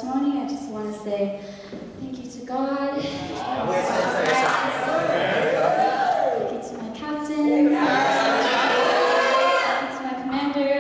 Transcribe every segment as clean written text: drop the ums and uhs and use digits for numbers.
testimony, I just want to say thank you to God. Thank you to my captain. Thank you to my commander.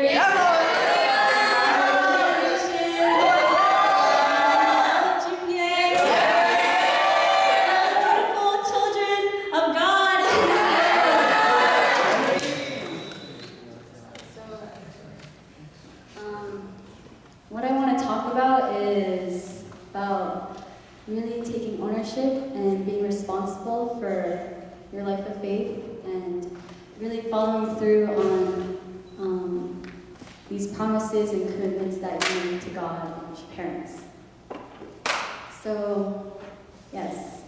What I want to talk about is about really taking ownership and being responsible for your life of faith and really following through on these promises and commitments that you made to God and your parents. So, yes.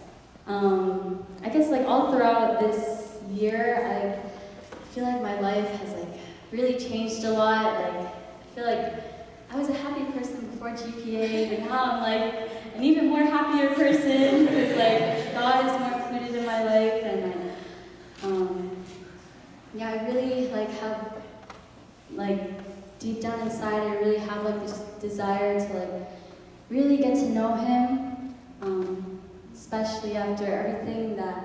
I guess like all throughout this year, I feel like my life has like really changed a lot. Like, I feel like I was a happy person before GPA, but now I'm like an even more happier person because like God is more included in my life, and I really like have like deep down inside I really have like this desire to like really get to know Him, especially after everything that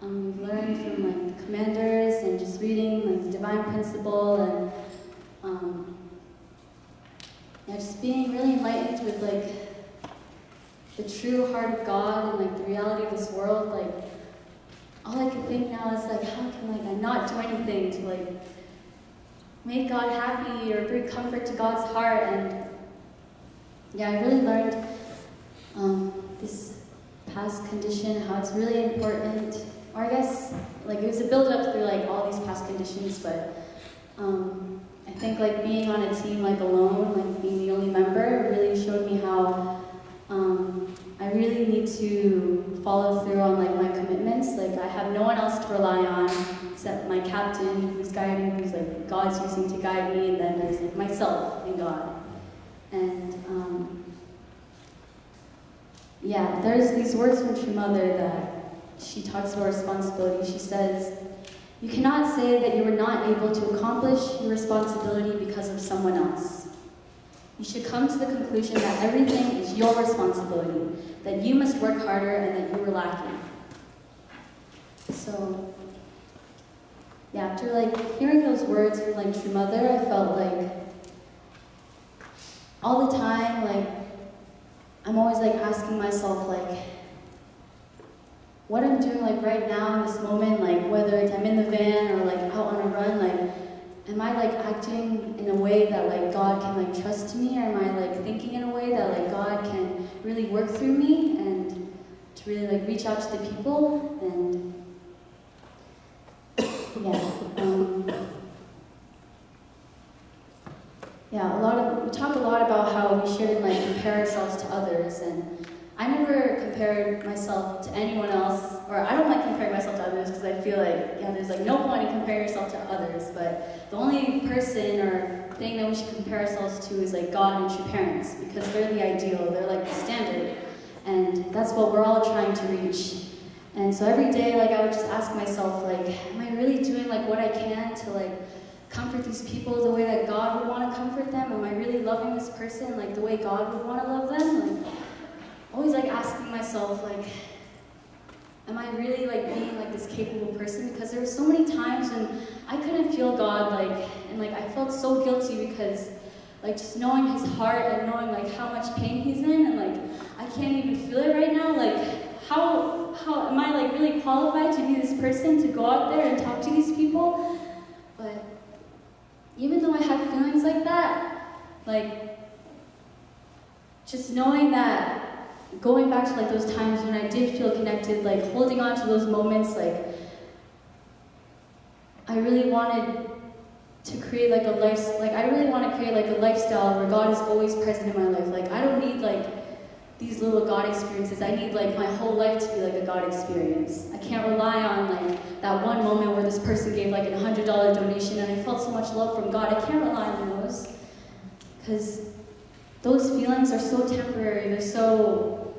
we've learned from like the commanders and just reading like the divine principle and just being really enlightened with like the true heart of God and like the reality of this world. Like all I can think now is like, how can like I not do anything to like make God happy or bring comfort to God's heart? And I really learned this past condition, how it's really important, or I guess like it was a build up through like all these past conditions, but I think like being on a team like alone, like being the only member, really showed me how I really need to follow through on like my commitments. Like I have no one else to rely on except my captain, who's guiding, who's like God's using to guide me, and then there's like myself and God. And there's these words from True Mother that she talks about responsibility. She says, "You cannot say that you were not able to accomplish your responsibility because of someone else. You should come to the conclusion that everything is your responsibility, that you must work harder and that you were lacking." So, after like hearing those words from like True Mother, I felt like all the time, like I'm always like asking myself like, what I'm doing like right now in this moment, like whether it's I'm in the van or like out on a run, like am I like acting in a way that like God can like trust me, or am I like thinking in a way that like God can really work through me and to really like reach out to the people? And we talk a lot about how we shouldn't like compare ourselves to others, and I never compared myself to anyone else, or I don't like comparing myself to others because I feel like, there's like no point in comparing yourself to others, but the only person or thing that we should compare ourselves to is like God and true parents, because they're the ideal, they're like the standard, and that's what we're all trying to reach. And so every day, like I would just ask myself, like, am I really doing like what I can to like comfort these people the way that God would want to comfort them? Am I really loving this person like the way God would want to love them? Like, always like asking myself, like, am I really like being like this capable person? Because there were so many times when I couldn't feel God, like, and like I felt so guilty because like just knowing His heart and knowing like how much pain He's in, and like I can't even feel it right now. Like how am I like really qualified to be this person to go out there and talk to these people? But even though I have feelings like that, like just knowing that, going back to like those times when I did feel connected, like holding on to those moments, like I really wanted to create like a I really want to create like a lifestyle where God is always present in my life. Like I don't need like these little God experiences. I need like my whole life to be like a God experience. I can't rely on like that one moment where this person gave like a $100 donation and I felt so much love from God. I can't rely on those, because those feelings are so temporary. They're so,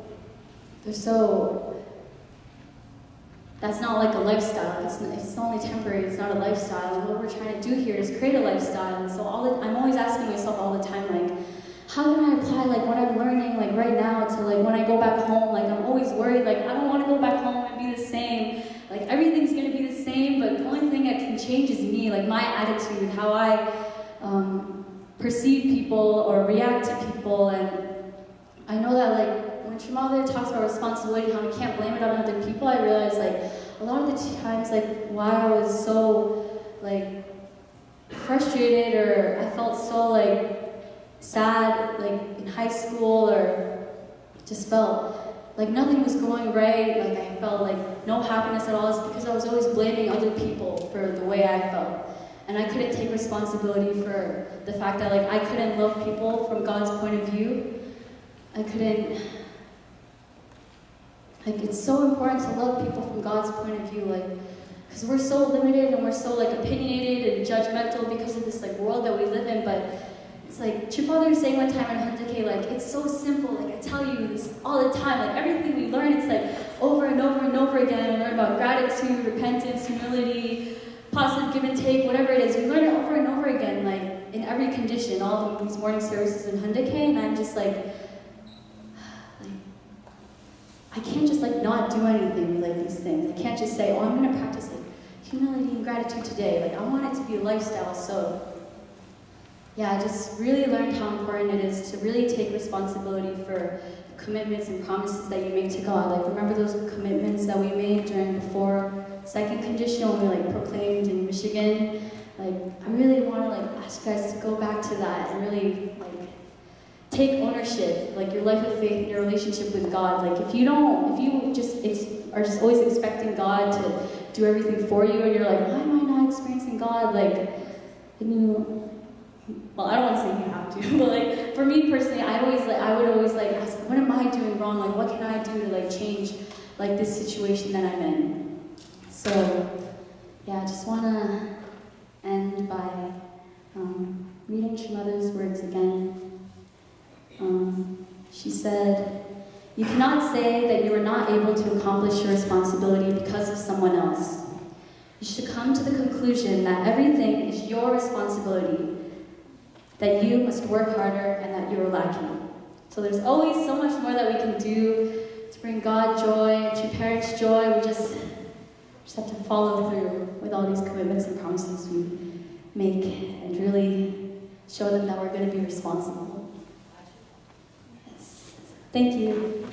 that's not like a lifestyle. It's only temporary, it's not a lifestyle. And what we're trying to do here is create a lifestyle. And so I'm always asking myself all the time, like, how can I apply like what I'm learning like right now to like when I go back home? Like I'm always worried, like I don't want to go back home and be the same. Like everything's gonna be the same, but the only thing that can change is me, like my attitude, how I perceive people or react to people. And I know that like when Shema there talks about responsibility and how we can't blame it on other people, I realized like a lot of the times like why I was so like frustrated or I felt so like sad like in high school or just felt like nothing was going right, like I felt like no happiness at all, is because I was always blaming other people for the way I felt. And I couldn't take responsibility for the fact that like I couldn't love people from God's point of view. I couldn't, like it's so important to love people from God's point of view, like, because we're so limited and we're so like opinionated and judgmental because of this like world that we live in. But it's like True Father was saying one time in 100K, like it's so simple, like I tell you this all the time, like everything we learn, it's like over and over and over again. We learn about gratitude, repentance, humility, positive give and take, whatever it is. We learn it over and over again, like in every condition, all these morning services in 100K, and I'm just like I can't just like not do anything with like these things. I can't just say, oh, I'm gonna practice like humility and gratitude today. Like I want it to be a lifestyle. So yeah, I just really learned how important it is to really take responsibility for the commitments and promises that you make to God. Like remember those commitments that we made during before second condition when we like proclaimed in Michigan. Like I really want to like ask you guys to go back to that and really like take ownership, like your life of faith and your relationship with God. Like if you just are just always expecting God to do everything for you, and you're like, why am I not experiencing God? Like, well, I don't want to say you have to, but like for me personally, I would always like ask, what am I doing wrong? Like, what can I do to like change like this situation that I'm in? So, yeah, I just want to end by reading Shemother's words again. She said, "You cannot say that you are not able to accomplish your responsibility because of someone else. You should come to the conclusion that everything is your responsibility, that you must work harder and that you are lacking." So there's always so much more that we can do to bring God joy, to parents joy. We just have to follow through with all these commitments and promises we make and really show them that we're going to be responsible. Yes. Thank you.